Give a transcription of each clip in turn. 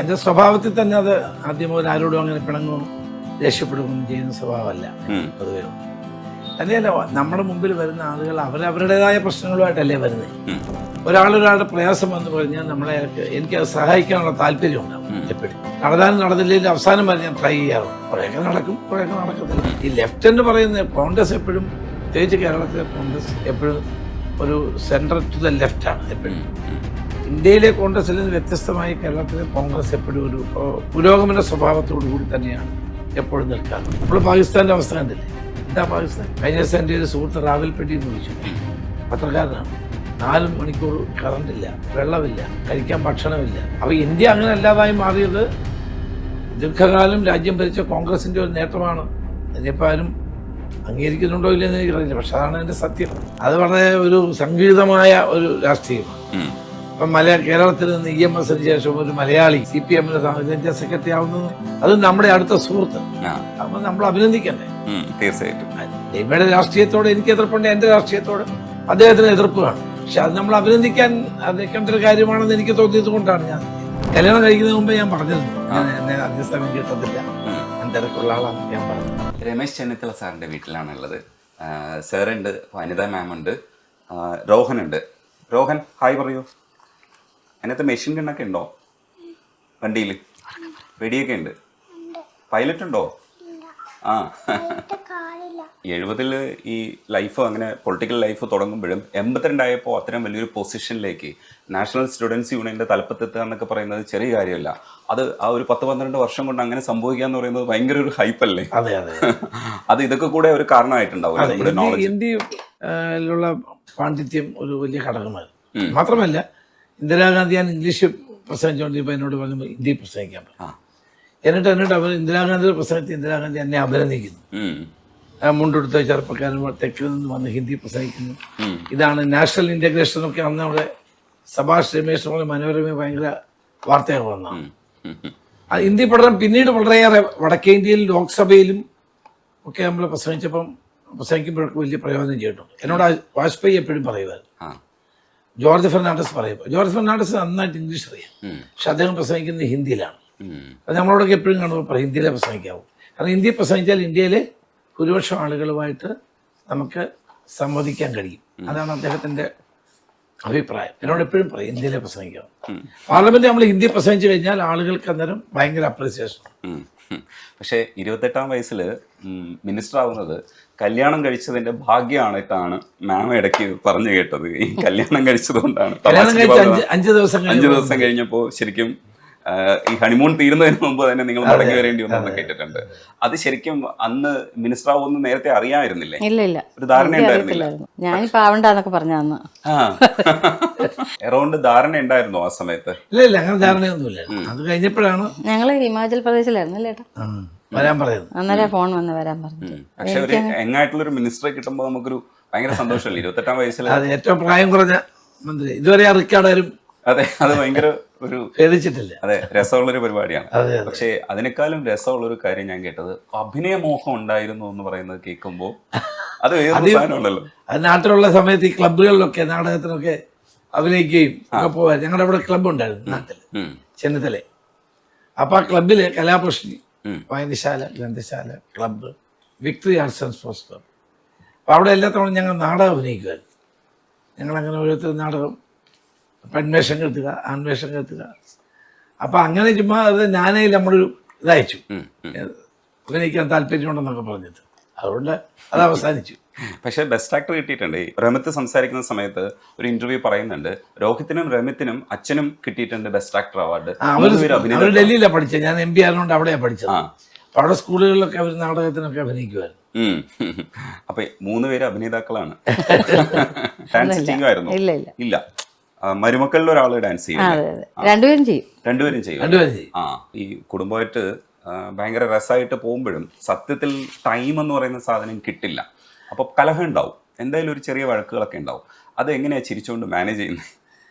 എൻ്റെ സ്വഭാവത്തിൽ തന്നെ അത് ആദ്യം മുതൽ ആരോടും അങ്ങനെ പിണങ്ങും ദേഷ്യപ്പെടുകയൊന്നും ചെയ്യുന്ന സ്വഭാവമല്ല പൊതുവെ. തന്നെയല്ല, നമ്മുടെ മുമ്പിൽ വരുന്ന ആളുകൾ അവരവരുടേതായ പ്രശ്നങ്ങളുമായിട്ടല്ലേ വരുന്നത്. ഒരാളൊരാളുടെ പ്രയാസം വന്നു കഴിഞ്ഞാൽ നമ്മളെ എനിക്കത് സഹായിക്കാനുള്ള താല്പര്യം ഉണ്ടാവും എപ്പോഴും. നടന്നില്ലെങ്കിൽ അവസാനം വരെ ഞാൻ ട്രൈ ചെയ്യാറുണ്ട്. കുറേയൊക്കെ നടക്കും, കുറേയൊക്കെ നടക്കത്തില്ല. ഈ ലെഫ്റ്റ് എന്ന് പറയുന്നത് കോൺഗ്രസ് എപ്പോഴും, പ്രത്യേകിച്ച് കേരളത്തിലെ കോൺഗ്രസ് എപ്പോഴും ഒരു സെൻട്രൽ ടു ദ ലെഫ്റ്റാണ് എപ്പോഴും. ഇന്ത്യയിലെ കോൺഗ്രസിൽ നിന്ന് വ്യത്യസ്തമായി കേരളത്തിലെ കോൺഗ്രസ് എപ്പോഴും ഒരു പുരോഗമന സ്വഭാവത്തോടു കൂടി തന്നെയാണ് എപ്പോഴും നിൽക്കാറ്. ഇപ്പോൾ പാകിസ്ഥാന്റെ അവസ്ഥ കണ്ടില്ലേ? എന്താ പാകിസ്ഥാൻ? കഴിഞ്ഞ ദിവസം എൻ്റെ ഒരു സുഹൃത്ത് റാവൽപിണ്ടി എന്ന് വിളിച്ചു, പത്രക്കാരനാണ്. 4 മണിക്കൂർ കറണ്ടില്ല, വെള്ളമില്ല, കഴിക്കാൻ ഭക്ഷണമില്ല. അപ്പോൾ ഇന്ത്യ അങ്ങനെ അല്ലാതായി മാറിയത് ദീർഘകാലം രാജ്യം ഭരിച്ച കോൺഗ്രസിന്റെ ഒരു നേട്ടമാണ്. അതിനിപ്പോൾ ആരും അംഗീകരിക്കുന്നുണ്ടോ ഇല്ലെന്ന് എനിക്കറിയില്ല, പക്ഷെ അതാണ് എൻ്റെ സത്യം. അത് വളരെ ഒരു സംഗീതമായ ഒരു രാഷ്ട്രീയമാണ്. ഇപ്പം കേരളത്തിൽ നിന്ന് EMSന് ശേഷം ഒരു മലയാളി CPM ജനറൽ സെക്രട്ടറി ആവുന്നത് അത് നമ്മുടെ അടുത്ത സുഹൃത്ത്. അപ്പൊ നമ്മൾ അഭിനന്ദിക്കണ്ടേ? തീർച്ചയായിട്ടും. ഇവിടെ രാഷ്ട്രീയത്തോട് എനിക്ക് എതിർപ്പുണ്ട്, എന്റെ രാഷ്ട്രീയത്തോട് അദ്ദേഹത്തിന് എതിർപ്പ് കാണും. പക്ഷെ അത് നമ്മൾ അഭിനന്ദിക്കാൻ നിൽക്കേണ്ട ഒരു കാര്യമാണെന്ന് എനിക്ക് തോന്നിയത് കൊണ്ടാണ് ഞാൻ കല്യാണം കഴിക്കുന്നതിന് മുമ്പ് ഞാൻ പറഞ്ഞിരുന്നു, എന്നെ അധ്യസ്ഥനം കിട്ടത്തില്ല, ഞാൻ തിരക്കുള്ള ആളാണെന്ന് ഞാൻ പറഞ്ഞു. രമേശ് ചെന്നിത്തല സാറിന്റെ വീട്ടിലാണുള്ളത്. സാറുണ്ട്, വനിതാ മാം ഉണ്ട്, രോഹൻ ഉണ്ട്. രോഹൻ ഹായ് പറയൂ. അതിനകത്ത് മെഷീൻ ഗണ്ണൊക്കെ ഉണ്ടോ വണ്ടിയിൽ? വെടിയൊക്കെ ഉണ്ട്. പൈലറ്റ് ഉണ്ടോ? ആ 70 ഈ ലൈഫ് അങ്ങനെ പൊളിറ്റിക്കൽ ലൈഫ് തുടങ്ങുമ്പോഴും 82 അത്തരം വലിയൊരു പൊസിഷനിലേക്ക് നാഷണൽ സ്റ്റുഡൻസ് യൂണിയന്റെ തലപ്പത്തെത്തുക എന്നൊക്കെ പറയുന്നത് ചെറിയ കാര്യമല്ല. അത് ആ ഒരു 10-12 വർഷം കൊണ്ട് അങ്ങനെ സംഭവിക്കുക എന്ന് പറയുന്നത് ഭയങ്കര ഒരു ഹൈപ്പല്ലേ? അത് ഇതൊക്കെ കൂടെ ഒരു കാരണമായിട്ടുണ്ടാവും. ഇന്ത്യയിലുള്ള പാണ്ഡിത്യം ഒരു വലിയ ഘടകമാണ്. മാത്രമല്ല, ഇന്ദിരാഗാന്ധി ഞാൻ ഇംഗ്ലീഷ് പ്രസംഗിച്ചുകൊണ്ടിരിപ്പോൾ എന്നോട് പറഞ്ഞു ഹിന്ദി പ്രസംഗിക്കാൻ പറഞ്ഞു. എന്നിട്ട് അവർ ഇന്ദിരാഗാന്ധിയുടെ പ്രസംഗത്തിൽ ഇന്ദിരാഗാന്ധി എന്നെ അഭിനന്ദിക്കുന്നു. മുണ്ടെടുത്ത ചെറുപ്പക്കാരൻ തെക്കിൽ നിന്ന് വന്ന് ഹിന്ദി പ്രസംഗിക്കുന്നു. ഇതാണ് നാഷണൽ ഇന്റഗ്രേഷൻ ഒക്കെ അന്ന് അവിടെ സഭാഷ് രമേശ് പോലെ മനോരമ ഭയങ്കര വാർത്തയൊക്കെ വന്നതാണ്. ഹിന്ദി പഠനം പിന്നീട് വളരെയേറെ വടക്കേ ഇന്ത്യയിലും ലോക്സഭയിലും ഒക്കെ നമ്മൾ പ്രസംഗിക്കുമ്പോഴൊക്കെ വലിയ പ്രയോജനം ചെയ്തിട്ടുണ്ട്. എന്നോട് വാജ്പേയി എപ്പോഴും പറയുമായിരുന്നു, ജോർജ് ഫെർണാണ്ടസ് പറയുമ്പോൾ. ജോർജ് ഫെർണാണ്ടസ് നന്നായിട്ട് ഇംഗ്ലീഷ് അറിയാം, പക്ഷെ അദ്ദേഹം പ്രസംഗിക്കുന്നത് ഹിന്ദിയിലാണ്. അത് നമ്മളോടൊക്കെ എപ്പോഴും കാണുമ്പോൾ ഹിന്ദിയിലെ പ്രസംഗിക്കാവൂ. കാരണം ഹിന്ദി പ്രസംഗിച്ചാൽ ഇന്ത്യയിലെ ഭൂരിപക്ഷം ആളുകളുമായിട്ട് നമുക്ക് സംവദിക്കാൻ കഴിയും. അതാണ് അദ്ദേഹത്തിൻ്റെ അഭിപ്രായം. എന്നോട് എപ്പോഴും പറയും ഇന്ത്യയിലെ പ്രസംഗിക്കാം. പാർലമെന്റ് നമ്മൾ ഹിന്ദി പ്രസംഗിച്ചു കഴിഞ്ഞാൽ ആളുകൾക്ക് അന്നേരം ഭയങ്കര അപ്രീസിയേഷൻ. പക്ഷേ 28-ാം വയസ്സിൽ മിനിസ്റ്റർ ആവുന്നത് കല്യാണം കഴിച്ചതിന്റെ ഭാഗ്യമായിട്ടാണ് മാം ഇടയ്ക്ക് പറഞ്ഞു കേട്ടത്. ഈ കല്യാണം കഴിച്ചതുകൊണ്ടാണ്. 5 ദിവസം കഴിഞ്ഞപ്പോൾ ശരിക്കും ഈ ഹണിമൂൺ തീരുന്നതിന് മുമ്പ് തന്നെ നിങ്ങൾ മടങ്ങി വരേണ്ടി വന്നു കേട്ടിട്ടുണ്ട്. അത് ശരിക്കും അന്ന് മിനിസ്റ്റർ ആവുമെന്ന് നേരത്തെ അറിയാമായിരുന്നില്ലേ? ഇല്ല, ഒരു ധാരണ ഉണ്ടായിരുന്നില്ല. ഞാനിപ്പോ ആവണ്ടെന്നൊക്കെ പറഞ്ഞു അന്ന്. എറൗണ്ട് ധാരണ ഉണ്ടായിരുന്നോ ആ സമയത്ത്? ഇല്ല, അങ്ങനെ ധാരണയൊന്നുമില്ല. അത് കഴിഞ്ഞപ്പോഴാണ് ഞങ്ങള് ഹിമാചൽ പ്രദേശിലായിരുന്നു അല്ലേ വരാൻ പറയുന്നത്. അന്നേരം ഫോൺ വന്ന് വരാൻ പറഞ്ഞു. പക്ഷെ ഒരു യങ്ങായിട്ടുള്ള ഒരു മിനിസ്റ്ററെ കിട്ടുമ്പോൾ നമുക്കൊരു ഭയങ്കര സന്തോഷമല്ലേ? 28-ാം വയസ്സിൽ ഏറ്റവും പ്രായം കുറഞ്ഞ മന്ത്രി ഇതുവരെ ആ റിക്കാർഡാരും. അതെ, അത് ഭയങ്കര ഒരു ഭേദിച്ചിട്ടില്ല. അതെ, രസമുള്ളൊരു പരിപാടിയാണ്. പക്ഷെ അതിനേക്കാളും രസമുള്ളൊരു കാര്യം ഞാൻ കേട്ടത് അഭിനയമോഹം ഉണ്ടായിരുന്നു എന്ന് പറയുന്നത് കേൾക്കുമ്പോൾ അത് വേറൊരു അത് നാട്ടിലുള്ള സമയത്ത് ഈ ക്ലബുകളിലൊക്കെ നാടകത്തിനൊക്കെ അഭിനയിക്കുകയും ഒക്കെ പോവാൻ. ഞങ്ങളുടെ അവിടെ ക്ലബ് ഉണ്ടായിരുന്നു നാട്ടിൽ, ചെന്നിത്തല. അപ്പൊ ആ ക്ലബില് കലാപ്രശ്നി, വായനശാല, ഗ്രന്ഥശാല, club, victory arts and sports club. അപ്പൊ അവിടെ എല്ലാ തവണ ഞങ്ങൾ നാടകം അഭിനയിക്കുമായിരുന്നു. ഞങ്ങളങ്ങനെ ഓരോരുത്തർ നാടകം, പെൺവേഷം കെട്ടുക, ആൺവേഷം കെട്ടുക. അപ്പൊ അങ്ങനെ ചുമ്മാ അത് ഞാനേ നമ്മളൊരു ഇതയച്ചു, അഭിനയിക്കാൻ താല്പര്യമുണ്ടെന്നൊക്കെ പറഞ്ഞിട്ട്. അതുകൊണ്ട് അത് അവസാനിച്ചു. പക്ഷെ ബെസ്റ്റ് ആക്ടർ കിട്ടിയിട്ടുണ്ട്. രമിത്ത് സംസാരിക്കുന്ന സമയത്ത് ഒരു ഇന്റർവ്യൂ പറയുന്നുണ്ട്, രോഹിത്തിനും രമിത്തിനും അച്ഛനും കിട്ടിയിട്ടുണ്ട് ബെസ്റ്റ് ആക്ടർ അവാർഡ്. അവർ ഡൽഹിയിലാണ് പഠിച്ചത്, ഞാൻ MB ആയതുകൊണ്ട് അവിടെയാണ് പഠിച്ചത്. അപ്പൊ അവിടെ സ്കൂളുകളിലൊക്കെ അവർ നാടകത്തിനൊക്കെ അഭിനയിക്കുമായിരുന്നു. അപ്പൊ 3 പേര് അഭിനേതാക്കളാണ്. ഡാൻസ് ചെയ്യുമായിരുന്നു? ഇല്ല. മരുമക്കളിൽ ഒരാള് ഡാൻസ് ചെയ്യും, രണ്ടുപേരും ചെയ്യും. ഈ കുടുംബമായിട്ട് ഭയങ്കര രസമായിട്ട് പോകുമ്പോഴും സത്യത്തിൽ ടൈം എന്ന് പറയുന്ന സാധനം കിട്ടില്ല. അപ്പൊ കലഹം ഉണ്ടാവും, എന്തായാലും ഒരു ചെറിയ വഴക്കുകളൊക്കെ ഉണ്ടാവും. അത് എങ്ങനെയാ ചിരിച്ചുകൊണ്ട് മാനേജ് ചെയ്യുന്നത്?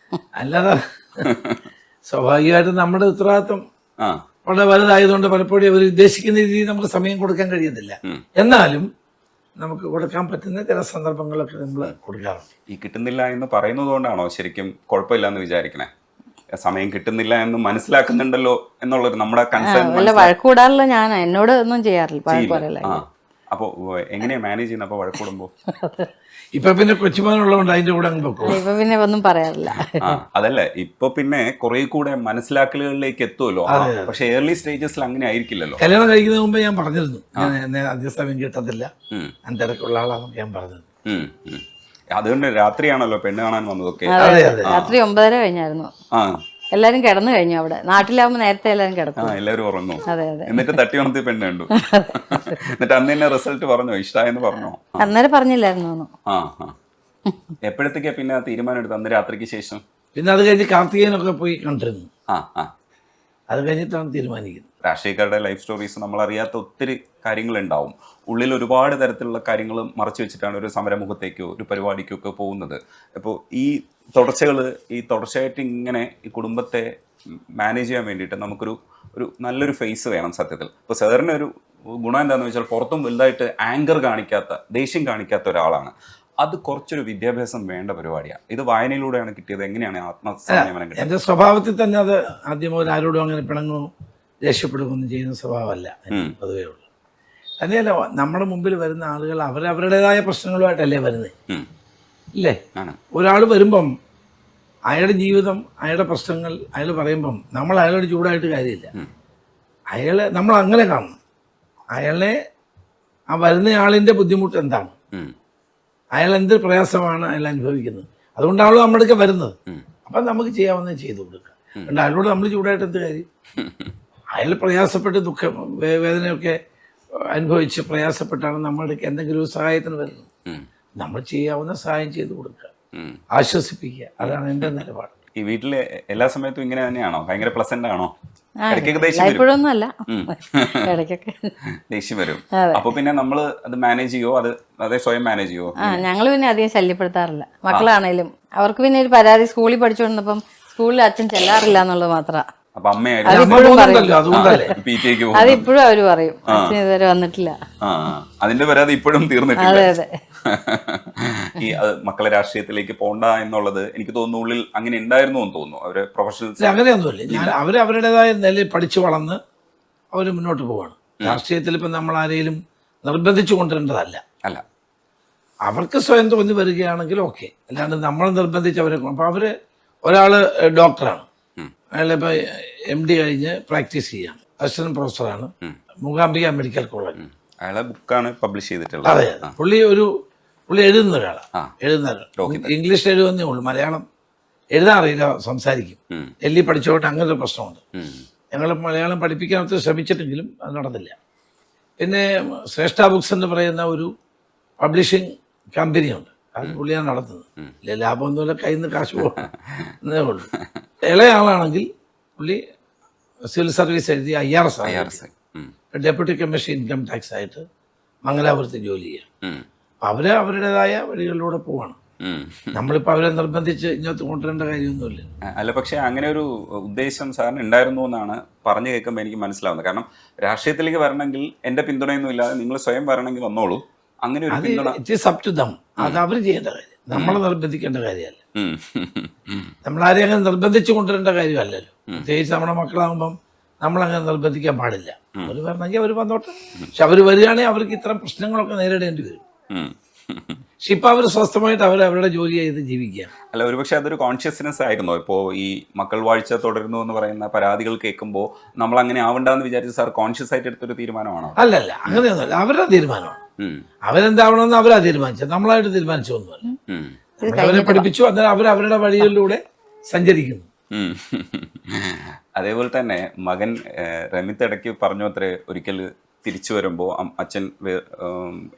അല്ലാതെ സ്വാഭാവികമായിട്ടും നമ്മുടെ ഉത്തരവാദിത്വം വളരെ വലുതായതുകൊണ്ട് പലപ്പോഴും അവർ ഉദ്ദേശിക്കുന്ന രീതിയിൽ നമുക്ക് സമയം കൊടുക്കാൻ കഴിയുന്നില്ല. എന്നാലും നമുക്ക് കൊടുക്കാൻ പറ്റുന്ന ചില സന്ദർഭങ്ങളൊക്കെ നമ്മൾ കൊടുക്കാറുണ്ട്. ഈ കിട്ടുന്നില്ല എന്ന് പറയുന്നത് കൊണ്ടാണോ ശരിക്കും കുഴപ്പമില്ല എന്ന് വിചാരിക്കണേ? സമയം കിട്ടുന്നില്ല എന്ന് മനസ്സിലാക്കുന്നുണ്ടല്ലോ എന്നുള്ളൊരു നമ്മുടെ കൺസേൺ വല്ല വഴക്കൂടാറില്ല. ഞാൻ എന്നോട് ഒന്നും ചെയ്യാറില്ല, വഴക്കൂടല്ല. അപ്പൊ എങ്ങനെയാ മാനേജ് ചെയ്യുന്നത് അപ്പൊ വഴക്കൂടുമ്പോ? ഇപ്പൊ പിന്നെ കൊച്ചുമോനുള്ളതുകൊണ്ട് അതിന്റെ കൂടെ അങ്ങ് പൊക്കോ. ഇപ്പൊ പിന്നെ ഒന്നും പറയാറില്ല. അതല്ല, ഇപ്പൊ പിന്നെ കുറെ കൂടെ മനസ്സിലാക്കലുകളിലേക്ക് എത്തുമല്ലോ. പക്ഷെ ഏർലി സ്റ്റേജസിൽ അങ്ങനെ ആയിരിക്കില്ലല്ലോ. കല്യാണം കഴിക്കുന്നതിന് മുമ്പ് ഞാൻ പറഞ്ഞിരുന്നു, അധിക സമയം കിട്ടത്തില്ല, ഞാൻ തിരക്കുള്ള ആളാണെന്ന് ഞാൻ പറഞ്ഞിരുന്നു. അതുകൊണ്ട് രാത്രിയാണല്ലോ പെണ്ണ് കാണാൻ വന്നതൊക്കെ. രാത്രി 9:30 കഴിഞ്ഞായിരുന്നു. എല്ലാരും കിടന്നു കഴിഞ്ഞു. അവിടെ നാട്ടിലാവുമ്പോ നേരത്തെ എല്ലാരും കിടക്കും. എല്ലാരും ഉറങ്ങും. അതെ അതെ. എന്നിട്ട് തട്ടി ഉണർത്തി പെണ്ണ് കണ്ടു. എന്നിട്ട് അന്ന് തന്നെ റിസൾട്ട് പറഞ്ഞോ, ഇഷ്ടായെന്ന് പറഞ്ഞോ? അന്നേരം പറഞ്ഞില്ലായിരുന്നു. എപ്പോഴത്തേക്കാ പിന്നെ തീരുമാനം എടുത്ത്? അന്ന് രാത്രിക്ക് ശേഷം? പിന്നെ അത് കഴിഞ്ഞ് കാർത്തികേയനൊക്കെ പോയി കണ്ടിരുന്നു. അത് കഴിഞ്ഞിട്ടാണ് തീരുമാനിക്കുന്നത്. രാഷ്ട്രീയക്കാരുടെ ലൈഫ് സ്റ്റോറീസ് നമ്മൾ അറിയാത്ത ഒത്തിരി കാര്യങ്ങളുണ്ടാവും. ഉള്ളിൽ ഒരുപാട് തരത്തിലുള്ള കാര്യങ്ങൾ മറച്ചു വെച്ചിട്ടാണ് ഒരു സമരമുഖത്തേക്കോ ഒരു പരിപാടിക്കോ ഒക്കെ പോകുന്നത്. അപ്പോൾ ഈ തുടർച്ചയായിട്ട് ഇങ്ങനെ ഈ കുടുംബത്തെ മാനേജ് ചെയ്യാൻ വേണ്ടിയിട്ട് നമുക്കൊരു നല്ലൊരു ഫേസ് വേണം സത്യത്തിൽ. ഇപ്പോൾ സാറിന് ഒരു ഗുണം എന്താണെന്ന് വെച്ചാൽ പുറത്തും വലുതായിട്ട് ആങ്കർ കാണിക്കാത്ത, ദേഷ്യം കാണിക്കാത്ത ഒരാളാണ്. അത് കുറച്ചൊരു വിദ്യാഭ്യാസം വേണ്ട പരിപാടിയാണ്. ഇത് വായനയിലൂടെയാണ് കിട്ടിയത്. എങ്ങനെയാണ് ആത്മസംയമനം കിട്ടിയത്? എൻ്റെ സ്വഭാവത്തിൽ തന്നെ അത് ആദ്യം മുതൽ ആരോടും അങ്ങനെ പിണങ്ങോ ദേഷ്യപ്പെടുകയൊന്നും ചെയ്യുന്ന സ്വഭാവമല്ല പൊതുവേ ഉള്ളു. തന്നെയല്ല, നമ്മുടെ മുമ്പിൽ വരുന്ന ആളുകൾ അവരവരുടേതായ പ്രശ്നങ്ങളുമായിട്ടല്ലേ വരുന്നത്, ഇല്ലേ? ഒരാൾ വരുമ്പം അയാളുടെ ജീവിതം, അയാളുടെ പ്രശ്നങ്ങൾ അയാൾ പറയുമ്പം നമ്മൾ അയാളോട് ചൂടായിട്ട് കാര്യമില്ല. നമ്മൾ അങ്ങനെ കാണണം. അയാളെ ആ വരുന്ന ആളിൻ്റെ ബുദ്ധിമുട്ട് എന്താണ്, അയാൾ എന്ത് പ്രയാസമാണ് അയാൾ അനുഭവിക്കുന്നത്, അതുകൊണ്ടാണല്ലോ നമ്മുടെ അടുക്ക വരുന്നത്. അപ്പം നമുക്ക് ചെയ്യാവുന്നത് ചെയ്തു കൊടുക്കുക. അതുകൊണ്ട് അയാളോട് നമ്മൾ ചൂടായിട്ട് എന്ത് കാര്യം? അയാൾ പ്രയാസപ്പെട്ട് ദുഃഖം വേദനയൊക്കെ അനുഭവിച്ച് പ്രയാസപ്പെട്ടാണ് നമ്മുടെ അടുക്ക എന്തെങ്കിലും ഒരു സഹായത്തിന് വരുന്നത്. നമ്മൾ ചെയ്യാവുന്ന സഹായം ചെയ്തു കൊടുക്കുക, ആശ്വസിപ്പിക്കുക. അതാണ് എൻ്റെ നിലപാട്. ഈ വീട്ടിലെ എല്ലാ സമയത്തും ഇങ്ങനെ തന്നെയാണോ? ഭയങ്കര പ്ലസന്റ് ആണോ? ദേഷ്യം വരും. അപ്പൊ പിന്നെ നമ്മള് അത് മാനേജ് ചെയ്യോ? അതേ സ്വയം മാനേജ് ചെയ്യോ? ഞങ്ങള് പിന്നെ അധികം ശല്യപ്പെടുത്താറില്ല. മക്കളാണേലും അവർക്ക് പിന്നെ ഒരു പരാതി സ്കൂളിൽ പഠിച്ചുകൊണ്ടിരുന്നപ്പം സ്കൂളിൽ അച്ഛൻ ചെല്ലാറില്ല എന്നുള്ളത് മാത്രം. അപ്പൊ അമ്മയായിട്ട് അതിപ്പോഴും അവര് പറയും, അച്ഛൻ ഇതുവരെ വന്നിട്ടില്ല. അതിന്റെ പരാതി ഇപ്പോഴും തീർന്നിട്ടില്ല. ഈ മക്കളെ രാഷ്ട്രീയത്തിലേക്ക് പോണ്ട എന്നുള്ളത് എനിക്ക് തോന്നുന്നു ഉള്ളിൽ അങ്ങനെ ഉണ്ടായിരുന്നു എന്ന് തോന്നുന്നു. അവര് പ്രൊഫഷണൽസ് അങ്ങനെയൊന്നുമില്ല. അവരവരുടേതായ നിലയിൽ പഠിച്ചു വളർന്ന് അവർ മുന്നോട്ട് പോവാണ്. രാഷ്ട്രീയത്തിൽ ഇപ്പം നമ്മൾ ആരെയും നിർബന്ധിച്ചു കൊണ്ടുവരേണ്ടതല്ല. അല്ല, അവർക്ക് സ്വയം തോന്നി വരികയാണെങ്കിൽ ഓക്കെ, അല്ലാണ്ട് നമ്മൾ നിർബന്ധിച്ച് അവരെ. അപ്പോൾ അവർ ഒരാൾ ഡോക്ടറാണ്, അയാളിപ്പോൾ MD കഴിഞ്ഞ് പ്രാക്ടീസ് ചെയ്യാം, അസിസ്റ്റന്റ് പ്രൊഫസറാണ്, മൂകാംബിക മെഡിക്കൽ കോളേജ്. അയാളെ ബുക്കാണ് പബ്ലിഷ് ചെയ്തിട്ടുള്ളത്. അതെ, പുള്ളി എഴുതുന്ന ഒരാളാണ്. ഇംഗ്ലീഷ് എഴുതുന്നേ ഉള്ളൂ, മലയാളം എഴുതാൻ അറിയില്ല, സംസാരിക്കും. ഡൽഹി പഠിച്ചുകൊണ്ട് അങ്ങനെ ഒരു പ്രശ്നമുണ്ട്. ഞങ്ങൾ മലയാളം പഠിപ്പിക്കാൻ ശ്രമിച്ചിട്ടെങ്കിലും അത് നടന്നില്ല. പിന്നെ ശ്രേഷ്ഠ ബുക്സ് എന്ന് പറയുന്ന ഒരു പബ്ലിഷിംഗ് കമ്പനിയുണ്ട്, അത് പുള്ളിയാണ് നടത്തുന്നത്. ഇല്ല, ലാഭമൊന്നുമില്ല, കയ്യിൽ നിന്ന് കാശ് പോകുന്നേ ഉള്ളൂ. ഇളയ ആളാണെങ്കിൽ പുള്ളി സിവിൽ സർവീസ് എഴുതി IRS deputy commissioner income tax ആയിട്ട് മംഗലാപുരത്ത് ജോലി ചെയ്യാം. അവര് അവരുടേതായ വഴികളിലൂടെ പോവാണ്. നമ്മളിപ്പോൾ അവരെ നിർബന്ധിച്ച് ഇങ്ങോട്ട് കൊണ്ടുവരേണ്ട കാര്യമൊന്നുമില്ല. അല്ല, പക്ഷെ അങ്ങനെ ഒരു ഉദ്ദേശം സാറിന് ഉണ്ടായിരുന്നു എന്നാണ് പറഞ്ഞു കേൾക്കുമ്പോൾ എനിക്ക് മനസ്സിലാവുന്നത്. കാരണം രാഷ്ട്രീയത്തിലേക്ക് വരണമെങ്കിൽ എൻ്റെ പിന്തുണയൊന്നും ഇല്ലാതെ നിങ്ങൾ സ്വയം വരണമെങ്കിൽ വന്നോളൂ. അങ്ങനെ ഒരു പിന്തുണ അത് അവർ ചെയ്യേണ്ട കാര്യം, നമ്മളെ നിർബന്ധിക്കേണ്ട കാര്യമല്ല. നമ്മളാരെയും അങ്ങനെ നിർബന്ധിച്ചു കൊണ്ടുവരേണ്ട കാര്യമല്ലല്ലോ. പ്രത്യേകിച്ച് നമ്മുടെ മക്കളാകുമ്പം നമ്മളങ്ങനെ നിർബന്ധിക്കാൻ പാടില്ല. അവർ വരണമെങ്കിൽ അവർ വന്നോട്ടെ. പക്ഷെ അവർ വരികയാണെങ്കിൽ അവർക്ക് ഇത്തരം പ്രശ്നങ്ങളൊക്കെ നേരിടേണ്ടി വരും. പക്ഷെ ഇപ്പൊ അവർ സ്വസ്ഥമായിട്ട് അവരുടെ ജോലി ചെയ്ത് ജീവിക്കുക. അല്ല, ഒരുപക്ഷെ അതൊരു കോൺഷ്യസ്നെസ് ആയിരുന്നോ? ഇപ്പോൾ ഈ മക്കൾ വാഴ്ച തുടരുന്നു എന്ന് പറയുന്ന പരാതികൾ കേൾക്കുമ്പോൾ നമ്മൾ അങ്ങനെ ആവണ്ടെന്ന് വിചാരിച്ച് സാർ കോൺഷ്യസ് ആയിട്ട് എടുത്തൊരു തീരുമാനമാണോ? അല്ലല്ല, അങ്ങനെയൊന്നുമല്ല. അവരുടെ തീരുമാനമാണ്. അവരെന്താവണമെന്ന് അവരാ തീരുമാനിച്ചത്, നമ്മളായിട്ട് തീരുമാനിച്ചൊന്നുമല്ല. അവരെ പഠിപ്പിച്ചു, അന്നേരം അവരവരുടെ വഴികളിലൂടെ സഞ്ചരിക്കുന്നു. അതേപോലെ തന്നെ മകൻ റമിത്ത് ഇടയ്ക്ക് പറഞ്ഞു അത്രേ, ഒരിക്കൽ തിരിച്ചു വരുമ്പോൾ അച്ഛൻ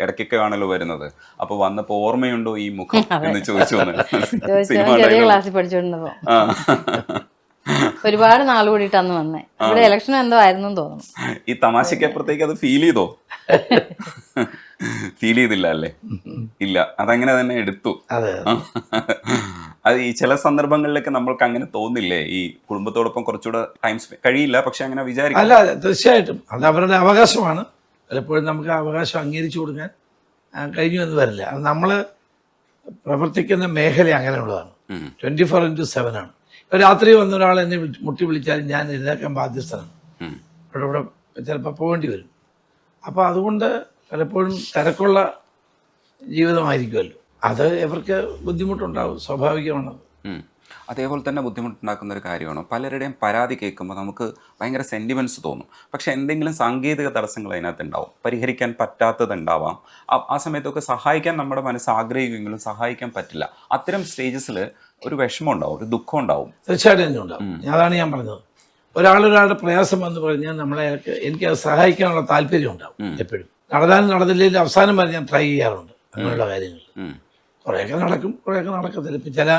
ഇടയ്ക്കൊക്കെ ആണല്ലോ വരുന്നത്, അപ്പൊ വന്നപ്പോ ഓർമ്മയുണ്ടോ ഈ മുഖം എന്ന് ചോദിച്ചു. ഒരുപാട് നാൾ കൂടിയിട്ടാന്ന് വന്നേ. ഇവിടെ ഇലക്ഷൻ എന്തോ ആയിരുന്നു തോന്നുന്നു. ഈ തമാശക്ക് അപ്പുറത്തേക്ക് അത് ഫീൽ ചെയ്തോ? ഫീൽ ചെയ്തില്ല അല്ലേ? ഇല്ല, അതങ്ങനെ തന്നെ എടുത്തു. അത് ഈ ചില സന്ദർഭങ്ങളിലൊക്കെ നമ്മൾക്ക് അങ്ങനെ തോന്നില്ലേ, ഈ കുടുംബത്തോടൊപ്പം കുറച്ചുകൂടെ ടൈം കഴിയില്ല, പക്ഷെ അങ്ങനെ വിചാരിക്കും. അല്ല, തീർച്ചയായിട്ടും അത് അവരുടെ അവകാശമാണ്. പലപ്പോഴും നമുക്ക് അവകാശം അംഗീകരിച്ചു കൊടുക്കാൻ കഴിഞ്ഞു എന്ന് വരില്ല. അത് നമ്മൾ പ്രവർത്തിക്കുന്ന മേഖല അങ്ങനെയുള്ളതാണ്. 24/7 ആണ്. ഇപ്പോൾ രാത്രി വന്ന ഒരാൾ എന്നെ മുട്ടി വിളിച്ചാൽ ഞാൻ എഴുന്നേക്കാൻ ബാധ്യസ്ഥനാണ്. ഇവിടെ ചിലപ്പോൾ പോകേണ്ടി വരും. അപ്പോൾ അതുകൊണ്ട് പലപ്പോഴും തിരക്കുള്ള ജീവിതമായിരിക്കുമല്ലോ, അത് ഇവർക്ക് ബുദ്ധിമുട്ടുണ്ടാവും, സ്വാഭാവികമാണ്. അതേപോലെ തന്നെ ബുദ്ധിമുട്ടുണ്ടാക്കുന്ന ഒരു കാര്യമാണ് പലരുടെയും പരാതി കേൾക്കുമ്പോൾ നമുക്ക് ഭയങ്കര സെൻറ്റിമെൻറ്റ്സ് തോന്നും. പക്ഷേ എന്തെങ്കിലും സാങ്കേതിക തടസ്സങ്ങൾ അതിനകത്ത് ഉണ്ടാവും, പരിഹരിക്കാൻ പറ്റാത്തതുണ്ടാവാം. ആ സമയത്തൊക്കെ സഹായിക്കാൻ നമ്മുടെ മനസ്സ് ആഗ്രഹിക്കുമെങ്കിലും സഹായിക്കാൻ പറ്റില്ല. അത്തരം സ്റ്റേജസിൽ ഒരു വിഷമം ഉണ്ടാവും, ഒരു ദുഃഖം ഉണ്ടാവും. തീർച്ചയായിട്ടും ഉണ്ടാവും. അതാണ് ഞാൻ പറഞ്ഞത്, ഒരാളുടെ പ്രയാസം എന്ന് പറഞ്ഞാൽ എനിക്ക് അത് സഹായിക്കാനുള്ള താല്പര്യം ഉണ്ടാവും എപ്പോഴും. നടന്നാലും നടന്നില്ലെങ്കിൽ അവസാനം വരെ ഞാൻ ട്രൈ ചെയ്യാറുണ്ട് അങ്ങനെയുള്ള കാര്യങ്ങൾ. കുറേയൊക്കെ നടക്കും, കുറേയൊക്കെ നടക്കത്തില്ല. ഇപ്പം ചില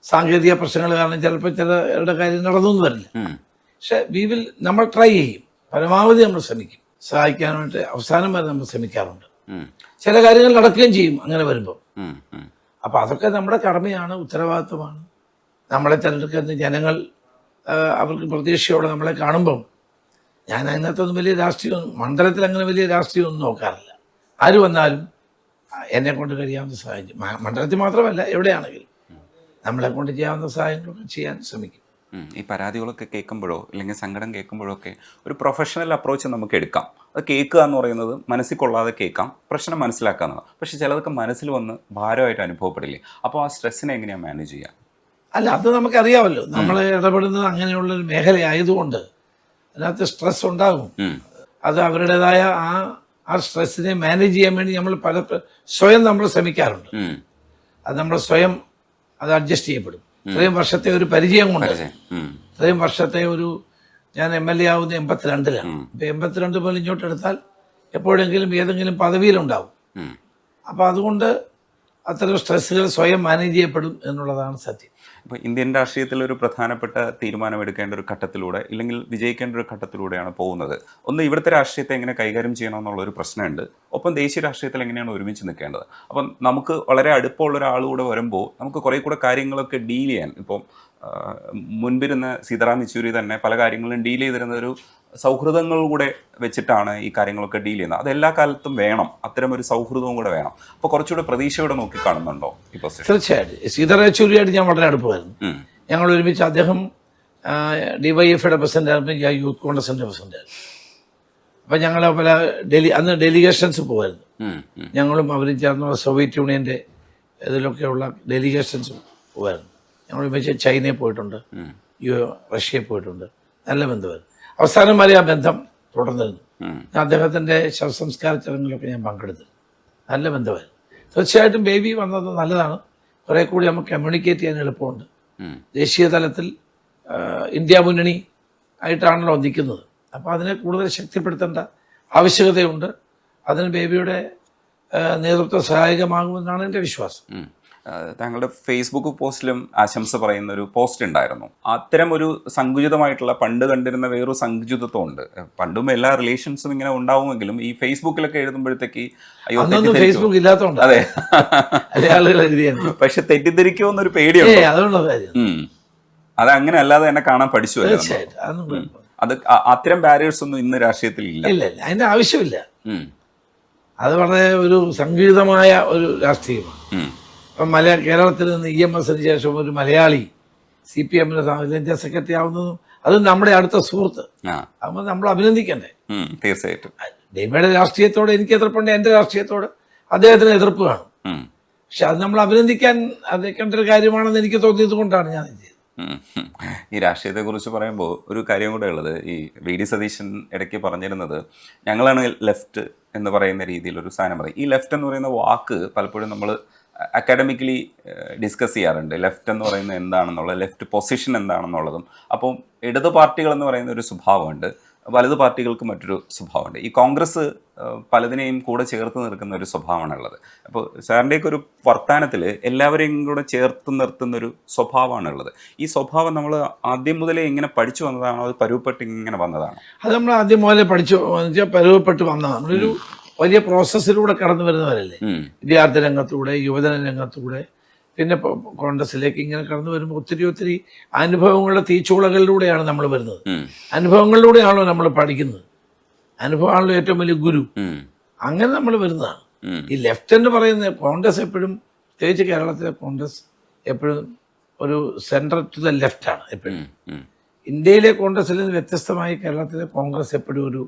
സാങ്കേതിക പ്രശ്നങ്ങൾ കാരണം ചിലപ്പോൾ ചിലരുടെ കാര്യം നടന്നൊന്നും വരില്ല. പക്ഷെ നമ്മൾ ട്രൈ ചെയ്യും, പരമാവധി നമ്മൾ ശ്രമിക്കും സഹായിക്കാനായിട്ട്. അവസാനം വരെ നമ്മൾ ശ്രമിക്കാറുണ്ട്. ചില കാര്യങ്ങൾ നടക്കുകയും ചെയ്യും അങ്ങനെ വരുമ്പോൾ. അപ്പം അതൊക്കെ നമ്മുടെ കടമയാണ്, ഉത്തരവാദിത്വമാണ്. നമ്മളെ തിരഞ്ഞെടുക്കുന്ന ജനങ്ങൾ അവർക്ക് പ്രതീക്ഷയോടെ നമ്മളെ കാണുമ്പം, ഞാൻ അതിനകത്തൊന്നും വലിയ രാഷ്ട്രീയം, മണ്ഡലത്തിൽ അങ്ങനെ വലിയ രാഷ്ട്രീയമൊന്നും നോക്കാറില്ല. ആര് വന്നാലും എന്നെ കൊണ്ട് കഴിയാവുന്ന സഹായം, മണ്ഡലത്തിൽ മാത്രമല്ല എവിടെയാണെങ്കിലും നമ്മളെ കൊണ്ട് ചെയ്യാവുന്ന സഹായങ്ങളൊക്കെ ചെയ്യാൻ ശ്രമിക്കും. ഈ പരാതികളൊക്കെ കേൾക്കുമ്പോഴോ അല്ലെങ്കിൽ സങ്കടം കേൾക്കുമ്പോഴോ ഒക്കെ ഒരു പ്രൊഫഷണൽ അപ്രോച്ച് നമുക്ക് എടുക്കാം. അത് കേൾക്കുക എന്ന് പറയുന്നത് മനസ്സിൽ കൊള്ളാതെ കേൾക്കാം, പ്രശ്നം മനസ്സിലാക്കുക എന്നതാണ്. പക്ഷേ ചിലതൊക്കെ മനസ്സിൽ വന്ന് ഭാരമായിട്ട് അനുഭവപ്പെടില്ലേ? അപ്പോൾ ആ സ്ട്രെസ്സിനെ എങ്ങനെയാണ് മാനേജ് ചെയ്യുക? അല്ല, അത് നമുക്കറിയാമല്ലോ, നമ്മൾ ഇടപെടുന്നത് അങ്ങനെയുള്ളൊരു മേഖലയായതുകൊണ്ട് അതിനകത്ത് സ്ട്രെസ് ഉണ്ടാകും. അത് അവരുടേതായ ആ സ്ട്രെസ്സിനെ മാനേജ് ചെയ്യാൻ വേണ്ടി നമ്മൾ സ്വയം നമ്മൾ ശ്രമിക്കാറുണ്ട്. അത് നമ്മൾ സ്വയം അത് അഡ്ജസ്റ്റ് ചെയ്യപ്പെടും. ഇത്രയും വർഷത്തെ ഒരു പരിചയം കൊണ്ട്, ഇത്രയും വർഷത്തെ ഞാൻ MLA ആവുന്ന 82-ലാണ്. ഇപ്പം 82 മുതൽ ഇങ്ങോട്ട് എടുത്താൽ എപ്പോഴെങ്കിലും ഏതെങ്കിലും പദവിയിലുണ്ടാവും. അപ്പം അതുകൊണ്ട് അത്തരം സ്ട്രെസ്സുകൾ സ്വയം മാനേജ് ചെയ്യപ്പെടും എന്നുള്ളതാണ് സത്യം. ഇപ്പോൾ ഇന്ത്യൻ രാഷ്ട്രീയത്തിൽ ഒരു പ്രധാനപ്പെട്ട തീരുമാനമെടുക്കേണ്ട ഒരു ഘട്ടത്തിലൂടെ ഇല്ലെങ്കിൽ വിജയിക്കേണ്ട ഒരു ഘട്ടത്തിലൂടെയാണ് പോകുന്നത്. ഒന്ന്, ഇവിടുത്തെ രാഷ്ട്രീയത്തെ എങ്ങനെ കൈകാര്യം ചെയ്യണമെന്നുള്ളൊരു പ്രശ്നമുണ്ട്. ഒപ്പം ദേശീയ രാഷ്ട്രീയത്തിൽ എങ്ങനെയാണ് ഒരുമിച്ച് നിൽക്കേണ്ടത്. അപ്പം നമുക്ക് വളരെ അടുപ്പമുള്ള ഒരാളുകൂടെ വരുമ്പോൾ നമുക്ക് കുറേ കൂടെ കാര്യങ്ങളൊക്കെ ഡീൽ ചെയ്യാൻ, ഇപ്പം മുൻപിരുന്ന സീതാറാം യെച്ചൂരി തന്നെ പല കാര്യങ്ങളും ഡീൽ ചെയ്തിരുന്ന ഒരു സൗഹൃദങ്ങൾ കൂടെ വെച്ചിട്ടാണ് ഈ കാര്യങ്ങളൊക്കെ ഡീൽ ചെയ്യുന്നത്. അതെല്ലാ കാലത്തും വേണം, അത്തരം ഒരു സൗഹൃദവും കൂടെ വേണം. അപ്പോൾ കുറച്ചുകൂടെ പ്രതീക്ഷയോടെ നോക്കി കാണുന്നുണ്ടോ ഈ പൊസിഷൻ? തീർച്ചയായിട്ടും സീതാറാം യെച്ചൂരിയായിട്ട് ഞാൻ വളരെ അടുപ്പമായിരുന്നു. ഞങ്ങൾ ഒരുമിച്ച്, അദ്ദേഹം DYFയുടെ പ്രസിഡന്റായിരുന്നു, ഞാൻ യൂത്ത് കോൺഗ്രസിന്റെ പ്രസിഡന്റായിരുന്നു. അപ്പം ഞങ്ങൾ പല അന്ന് ഡെലിഗേഷൻസ് പോകുമായിരുന്നു. ഞങ്ങളും അവരും ചേർന്നുള്ള സോവിയറ്റ് യൂണിയൻ്റെ ഇതിലൊക്കെയുള്ള ഡെലിഗേഷൻസ് പോകുമായിരുന്നു. ഞങ്ങൾ ഒരുമിച്ച് ചൈനയിൽ പോയിട്ടുണ്ട്, റഷ്യയിൽ പോയിട്ടുണ്ട്. നല്ല ബന്ധമായിരുന്നു. അവസാനം വരെ ആ ബന്ധം തുടർന്നിരുന്നു. അദ്ദേഹത്തിൻ്റെ ശവസംസ്കാര ചടങ്ങിലൊക്കെ ഞാൻ പങ്കെടുത്തു. നല്ല ബന്ധമായിരുന്നു. തീർച്ചയായിട്ടും ബേബി വന്നത് നല്ലതാണ്. കുറേ കൂടി നമുക്ക് കമ്മ്യൂണിക്കേറ്റ് ചെയ്യാൻ എളുപ്പമുണ്ട്. ദേശീയ തലത്തിൽ ഇന്ത്യ മുന്നണി ആയിട്ടാണല്ലോ നിൽക്കുന്നത്. അപ്പോൾ അതിനെ കൂടുതൽ ശക്തിപ്പെടുത്തേണ്ട ആവശ്യകതയുണ്ട്. അതിന് ബേബിയുടെ നേതൃത്വം സഹായകമാകുമെന്നാണ് എൻ്റെ വിശ്വാസം. താങ്കളുടെ ഫേസ്ബുക്ക് പോസ്റ്റിലും ആശംസ പറയുന്ന ഒരു പോസ്റ്റ് ഉണ്ടായിരുന്നു. അത്തരം ഒരു സങ്കുചിതമായിട്ടുള്ള, പണ്ട് കണ്ടിരുന്ന വേറൊരു സങ്കുചിതത്വം ഉണ്ട്. പണ്ടും എല്ലാ റിലേഷൻസും ഇങ്ങനെ ഉണ്ടാവുമെങ്കിലും ഈ ഫേസ്ബുക്കിലൊക്കെ എഴുതുമ്പോഴത്തേക്ക് ഫേസ്ബുക്ക് ഇല്ലാത്തതുകൊണ്ട് അതെ പക്ഷെ തെറ്റിദ്ധരിക്കുമെന്നൊരു പേടിയുണ്ട്. അത് അങ്ങനെ അല്ലാതെ തന്നെ കാണാൻ പഠിച്ചു. അത് അത്തരം ബാരിയേഴ്സ് ഒന്നും ഇന്ന് രാഷ്ട്രീയത്തിൽ ഇല്ല. അതിന്റെ ആവശ്യമില്ല. അത് വളരെ ഒരു സങ്കീർണമായ ഒരു രാഷ്ട്രീയമാണ്. ഇപ്പം കേരളത്തിൽ നിന്ന് EMSന് ശേഷം ഒരു മലയാളി CPMന്റെ അഖിലേന്ത്യാ സെക്രട്ടറി ആവുന്നതും അത് നമ്മുടെ അടുത്ത സുഹൃത്ത്. അപ്പോൾ നമ്മൾ അഭിനന്ദിക്കണ്ടേ? തീർച്ചയായിട്ടും. ബേബിയുടെ രാഷ്ട്രീയത്തോട് എനിക്ക് എതിർപ്പുണ്ട്, എൻ്റെ രാഷ്ട്രീയത്തോട് അദ്ദേഹത്തിന് എതിർപ്പ് കാണും. പക്ഷെ അത് നമ്മൾ അഭിനന്ദിക്കാൻ അതേക്കേണ്ട ഒരു കാര്യമാണെന്ന് എനിക്ക് തോന്നിയത് കൊണ്ടാണ് ഞാൻ ചെയ്തത്. ഈ രാഷ്ട്രീയത്തെക്കുറിച്ച് പറയുമ്പോൾ ഒരു കാര്യം കൂടെ ഉള്ളത്, ഈ VD സതീശൻ ഇടയ്ക്ക് പറഞ്ഞിരുന്നത് ഞങ്ങളാണ് ലെഫ്റ്റ് എന്ന് പറയുന്ന രീതിയിൽ ഒരു സാധനം പറയും. ഈ ലെഫ്റ്റ് എന്ന് പറയുന്ന വാക്ക് പലപ്പോഴും നമ്മൾ അക്കാഡമിക്കലി ഡിസ്കസ് ചെയ്യാറുണ്ട്. ലെഫ്റ്റ് എന്ന് പറയുന്നത് എന്താണെന്നുള്ളത്, ലെഫ്റ്റ് പൊസിഷൻ എന്താണെന്നുള്ളതും. അപ്പം ഇടത് പാർട്ടികൾ എന്ന് പറയുന്ന ഒരു സ്വഭാവമുണ്ട്, വലത് പാർട്ടികൾക്ക് മറ്റൊരു സ്വഭാവമുണ്ട്. ഈ കോൺഗ്രസ് പലതിനെയും കൂടെ ചേർത്ത് നിർത്തുന്ന ഒരു സ്വഭാവമാണുള്ളത്. അപ്പോൾ സാറിൻ്റെയൊക്കെ ഒരു വർത്തമാനത്തിൽ എല്ലാവരെയും കൂടെ ചേർത്ത് നിർത്തുന്നൊരു സ്വഭാവമാണുള്ളത്. ഈ സ്വഭാവം നമ്മൾ ആദ്യം മുതലേ ഇങ്ങനെ പഠിച്ചു വന്നതാണോ, അത് പരുവപ്പെട്ട് ഇങ്ങനെ വന്നതാണോ? അത് നമ്മൾ ആദ്യം മുതലേ പരുവപ്പെട്ട് വന്നതാണ്. നമ്മളൊരു വലിയ പ്രോസസ്സിലൂടെ കടന്നു വരുന്നവരല്ലേ. വിദ്യാർത്ഥി രംഗത്തൂടെ, യുവജന രംഗത്തൂടെ, പിന്നെ കോൺഗ്രസിലേക്ക് ഇങ്ങനെ കടന്നു വരുമ്പോൾ ഒത്തിരി അനുഭവങ്ങളുടെ തീച്ചുളകളിലൂടെയാണ് നമ്മൾ വരുന്നത്. അനുഭവങ്ങളിലൂടെയാണല്ലോ നമ്മൾ പഠിക്കുന്നത്. അനുഭവമാണല്ലോ ഏറ്റവും വലിയ ഗുരു. അങ്ങനെ നമ്മൾ വരുന്നതാണ്. ഈ ലെഫ്റ്റ് എന്ന് പറയുന്ന കോൺഗ്രസ് എപ്പോഴും, പ്രത്യേകിച്ച് കേരളത്തിലെ കോൺഗ്രസ് എപ്പോഴും ഒരു സെൻട്രൽ ടു ദ ലെഫ്റ്റാണ് എപ്പോഴും. ഇന്ത്യയിലെ കോൺഗ്രസിൽ നിന്ന് വ്യത്യസ്തമായി കേരളത്തിലെ കോൺഗ്രസ് എപ്പോഴും ഒരു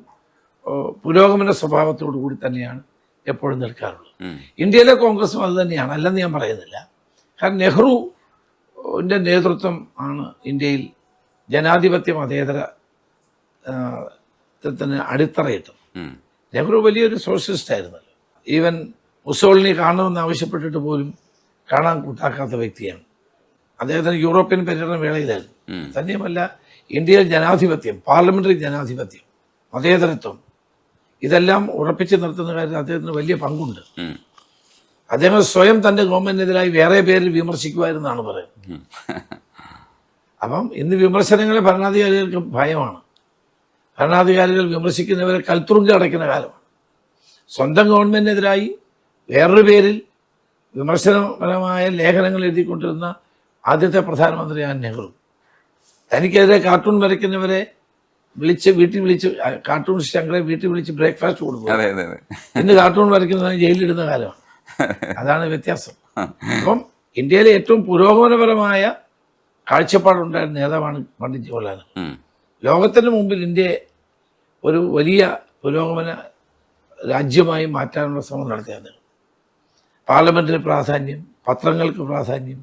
പുരോഗമന സ്വഭാവത്തോടു കൂടി തന്നെയാണ് എപ്പോഴും നിൽക്കാറുള്ളത്. ഇന്ത്യയിലെ കോൺഗ്രസും അത് തന്നെയാണ്, അല്ലെന്ന് ഞാൻ പറയുന്നില്ല. കാരണം നെഹ്റുവിൻ്റെ നേതൃത്വം ആണ് ഇന്ത്യയിൽ ജനാധിപത്യ മതേതരത്തിന് അടിത്തറയിട്ടത്. നെഹ്റു വലിയൊരു സോഷ്യലിസ്റ്റ് ആയിരുന്നല്ലോ. ഈവൻ മുസോളിനി കാണണമെന്ന് ആവശ്യപ്പെട്ടിട്ട് പോലും കാണാൻ കൂട്ടാക്കാത്ത വ്യക്തിയാണ്. അദ്ദേഹത്തിന് യൂറോപ്യൻ പര്യടന വേളയിലായിരുന്നു. തന്നെയുമല്ല, ഇന്ത്യയിൽ ജനാധിപത്യം, പാർലമെന്ററി ജനാധിപത്യം, മതേതരത്വം ഇതെല്ലാം ഉറപ്പിച്ചു നിർത്തുന്ന കാര്യത്തിൽ അദ്ദേഹത്തിന് വലിയ പങ്കുണ്ട്. അദ്ദേഹം സ്വയം തൻ്റെ ഗവൺമെന്റിനെതിരായി വേറെ പേരിൽ വിമർശിക്കുമായിരുന്നാണ് പറയുന്നത്. അപ്പം ഇന്ന് വിമർശനങ്ങളെ ഭരണാധികാരികൾക്ക് ഭയമാണ്. ഭരണാധികാരികൾ വിമർശിക്കുന്നവരെ കൽത്തുറുങ്കി അടയ്ക്കുന്ന കാലമാണ്. സ്വന്തം ഗവൺമെന്റിനെതിരായി വേറൊരു പേരിൽ വിമർശനപരമായ ലേഖനങ്ങൾ എഴുതിക്കൊണ്ടിരുന്ന ആദ്യത്തെ പ്രധാനമന്ത്രിയാണ് നെഹ്റു. തനിക്കെതിരെ കാർട്ടൂൺ വരയ്ക്കുന്നവരെ വീട്ടിൽ വിളിച്ച് കാർട്ടൂണിസ്റ്റ് അങ്ങളെ വീട്ടിൽ വിളിച്ച് ബ്രേക്ക്ഫാസ്റ്റ് കൊടുക്കും. ഇന്ന് കാർട്ടൂൺ വരയ്ക്കുന്നതിന് ജയിലിടുന്ന കാലമാണ്. അതാണ് വ്യത്യാസം. അപ്പം ഇന്ത്യയിലെ ഏറ്റവും പുരോഗമനപരമായ കാഴ്ചപ്പാടുണ്ടായിരുന്ന നേതാവാണ് പണ്ഡിറ്റ് ജവഹർലാൽ നെഹ്റു. ലോകത്തിന് മുമ്പിൽ ഇന്ത്യയെ ഒരു വലിയ പുരോഗമന രാജ്യമായി മാറ്റാനുള്ള ശ്രമം നടത്തിയത്. പാർലമെന്റിന് പ്രാധാന്യം, പത്രങ്ങൾക്ക് പ്രാധാന്യം,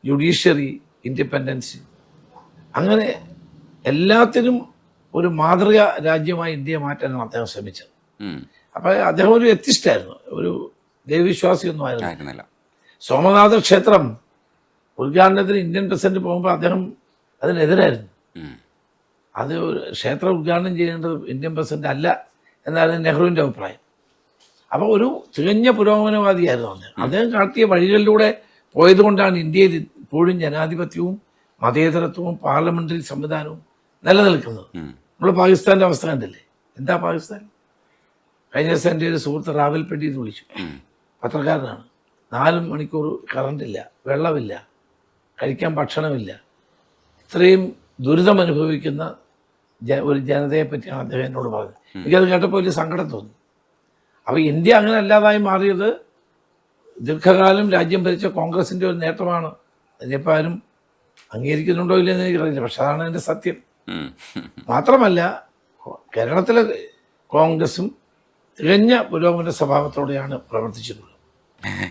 ജുഡീഷ്യറി ഇൻഡിപെൻഡൻസ്, അങ്ങനെ എല്ലാത്തിനും ഒരു മാതൃക രാജ്യമായി ഇന്ത്യയെ മാറ്റാനാണ് അദ്ദേഹം ശ്രമിച്ചത്. അപ്പോൾ അദ്ദേഹം ഒരു എത്തിസ്റ്റായിരുന്നു, ഒരു ദൈവവിശ്വാസിയൊന്നും ആയിരുന്നില്ല. സോമനാഥ ക്ഷേത്രം ഉദ്ഘാടനത്തിന് ഇന്ത്യൻ പ്രസിഡന്റ് പോകുമ്പോൾ അദ്ദേഹം അതിനെതിരായിരുന്നു. അത് ക്ഷേത്രം ഉദ്ഘാടനം ചെയ്യേണ്ടത് ഇന്ത്യൻ പ്രസിഡന്റ് അല്ല എന്നായിരുന്നു നെഹ്റുവിൻ്റെ അഭിപ്രായം. അപ്പോൾ ഒരു തികഞ്ഞ പുരോഗമനവാദിയായിരുന്നു അദ്ദേഹം. അദ്ദേഹം കാട്ടിയ വഴികളിലൂടെ പോയതുകൊണ്ടാണ് ഇന്ത്യയിൽ ഇപ്പോഴും ജനാധിപത്യവും മതേതരത്വവും പാർലമെന്ററി സംവിധാനവും നിലനിൽക്കുന്നത്. നമ്മൾ പാകിസ്ഥാൻ്റെ അവസ്ഥ കണ്ടില്ലേ? എന്താ പാകിസ്ഥാൻ? കഴിഞ്ഞ ദിവസം എൻ്റെ ഒരു സുഹൃത്ത് റാവൽപിണ്ടി എന്ന് വിളിച്ചു, പത്രക്കാരനാണ്. 4 മണിക്കൂർ കറണ്ടില്ല, വെള്ളമില്ല, കഴിക്കാൻ ഭക്ഷണമില്ല. ഇത്രയും ദുരിതം അനുഭവിക്കുന്ന ഒരു ജനതയെ പറ്റിയാണ് അദ്ദേഹം എന്നോട് പറഞ്ഞത്. എനിക്കത് കേട്ടപ്പോൾ വലിയ സങ്കടം തോന്നി. അപ്പോൾ ഇന്ത്യ അങ്ങനെ അല്ലാതായി മാറിയത് ദീർഘകാലം രാജ്യം ഭരിച്ച കോൺഗ്രസിൻ്റെ ഒരു നേട്ടമാണ്. അതിനിപ്പോൾ ആരും അംഗീകരിക്കുന്നുണ്ടോ ഇല്ലെന്ന് എനിക്കറിയില്ല, പക്ഷെ അതാണ് എൻ്റെ സത്യം. മാത്രമല്ല, കേരളത്തിലെ കോൺഗ്രസും തികഞ്ഞ പുരോഗമന സ്വഭാവത്തോടെയാണ് പ്രവർത്തിച്ചിട്ടുള്ളത്.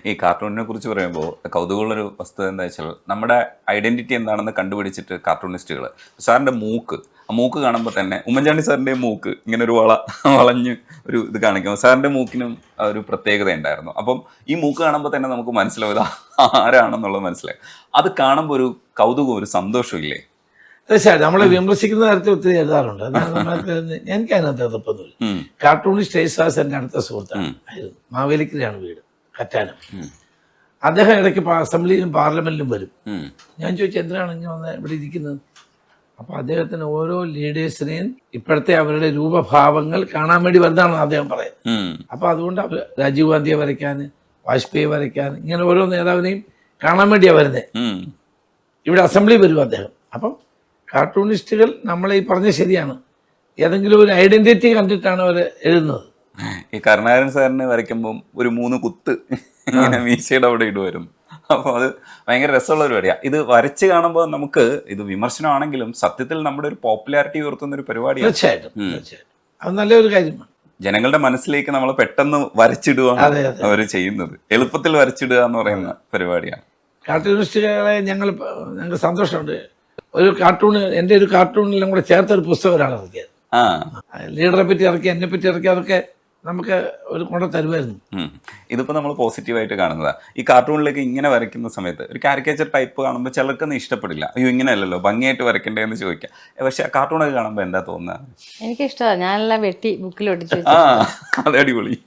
ഈ കാർട്ടൂണിനെ കുറിച്ച് പറയുമ്പോൾ കൗതുകമുള്ളൊരു വസ്തുത എന്താ വെച്ചാൽ, നമ്മുടെ ഐഡന്റിറ്റി എന്താണെന്ന് കണ്ടുപിടിച്ചിട്ട് കാർട്ടൂണിസ്റ്റുകൾ സാറിൻ്റെ മൂക്ക് കാണുമ്പോൾ തന്നെ ഉമ്മൻചാണ്ടി സാറിൻ്റെ മൂക്ക് ഇങ്ങനെ ഒരു വളഞ്ഞ് ഒരു ഇത് കാണിക്കും. സാറിൻ്റെ മൂക്കിനും ഒരു പ്രത്യേകത ഉണ്ടായിരുന്നു. അപ്പം ഈ മൂക്ക് കാണുമ്പോൾ തന്നെ നമുക്ക് മനസ്സിലാവും ആരാണെന്നുള്ളത് മനസ്സിലായി. അത് കാണുമ്പോൾ ഒരു കൗതുകം, ഒരു സന്തോഷമില്ലേ? തീർച്ചയായിട്ടും. നമ്മളെ വിമർശിക്കുന്ന തരത്തിൽ ഒത്തിരി എഴുതാറുണ്ട്. എനിക്ക് അതിനകത്ത് എതിർപ്പൊന്നുമില്ല. കാർട്ടൂണിസ്റ്റ് യേശുദാസ് എൻ്റെ അടുത്ത സുഹൃത്താണ്, മാവേലിക്കരയാണ് വീട്, കറ്റാനം. അദ്ദേഹം ഇടയ്ക്ക് അസംബ്ലിയിലും പാർലമെന്റിലും വരും. ഞാൻ ചോദിച്ചു, എന്തിനാണ് ഇങ്ങനെ വന്ന് ഇവിടെ ഇരിക്കുന്നത്? അപ്പോൾ അദ്ദേഹത്തിന് ഓരോ ലീഡേഴ്സിനെയും ഇപ്പോഴത്തെ അവരുടെ രൂപഭാവങ്ങൾ കാണാൻ വേണ്ടി വരുന്നതാണെന്ന് അദ്ദേഹം പറയുന്നത്. അപ്പോൾ അതുകൊണ്ട് രാജീവ് ഗാന്ധിയെ വരയ്ക്കാൻ, വാജ്പേയി വരയ്ക്കാൻ, ഇങ്ങനെ ഓരോ നേതാവിനെയും കാണാൻ വേണ്ടിയാണ് വരുന്നത്. ഇവിടെ അസംബ്ലി വരും അദ്ദേഹം. അപ്പം കാർട്ടൂണിസ്റ്റുകൾ നമ്മളെ ഈ പറഞ്ഞ ശരിയാണ്, ഏതെങ്കിലും ഒരു ഐഡന്റിറ്റി കണ്ടിട്ടാണ് അവർ എഴുതുന്നത്. ഈ കരുണാകരൻ സാറിനെ വരയ്ക്കുമ്പം ഒരു 3 കുത്ത് ഇങ്ങനെ മീശയുടെ അവിടെ ഇടുമായിരുന്നു. അപ്പോൾ അത് ഭയങ്കര രസമുള്ള ഒരു പരിപാടിയാണ്. ഇത് വരച്ച് കാണുമ്പോൾ നമുക്ക് ഇത് വിമർശനമാണെങ്കിലും സത്യത്തിൽ നമ്മുടെ ഒരു പോപ്പുലാരിറ്റി ഉയർത്തുന്ന ഒരു പരിപാടിയാണ്. തീർച്ചയായിട്ടും അത് നല്ലൊരു കാര്യമാണ്. ജനങ്ങളുടെ മനസ്സിലേക്ക് നമ്മൾ പെട്ടെന്ന് വരച്ചിടുകയാണ് അവർ ചെയ്യുന്നത്. എളുപ്പത്തിൽ വരച്ചിടുക എന്ന് പറയുന്ന പരിപാടിയാണ്. കാർട്ടൂണിസ്റ്റുകളെ ഞങ്ങൾക്ക് സന്തോഷമുണ്ട്. ഒരു കാർട്ടൂണ്, എൻ്റെ ഒരു കാർട്ടൂണിലും കൂടെ ചേർത്തൊരു പുസ്തകം ഒരാൾ ഇറക്കിയത്. ലീഡറെ പറ്റി ഇറക്കി, എന്നെ പറ്റി ഇറക്കി, അതൊക്കെ നമുക്ക് ഒരു കൊണ്ട് തരുമായിരുന്നു. ഇതിപ്പോൾ നമ്മൾ പോസിറ്റീവായിട്ട് കാണുന്നതാണ്. ഈ കാർട്ടൂണിലേക്ക് ഇങ്ങനെ വരയ്ക്കുന്ന സമയത്ത് ഒരു കാരിക്കേച്ചർ ടൈപ്പ് കാണുമ്പോൾ ചിലർക്കൊന്നും ഇഷ്ടപ്പെടില്ല. അയ്യോ ഇങ്ങനെയല്ലല്ലോ, ഭംഗിയായിട്ട് വരയ്ക്കണ്ടേന്ന് ചോദിക്കാം. പക്ഷെ ആ കാർട്ടൂണൊക്കെ കാണുമ്പോൾ എന്താ തോന്നുക? എനിക്കിഷ്ടമാണ്. ഞാനെല്ലാം വെട്ടി ബുക്കിൽ ഒട്ടിച്ചു. അത് അടിപൊളി.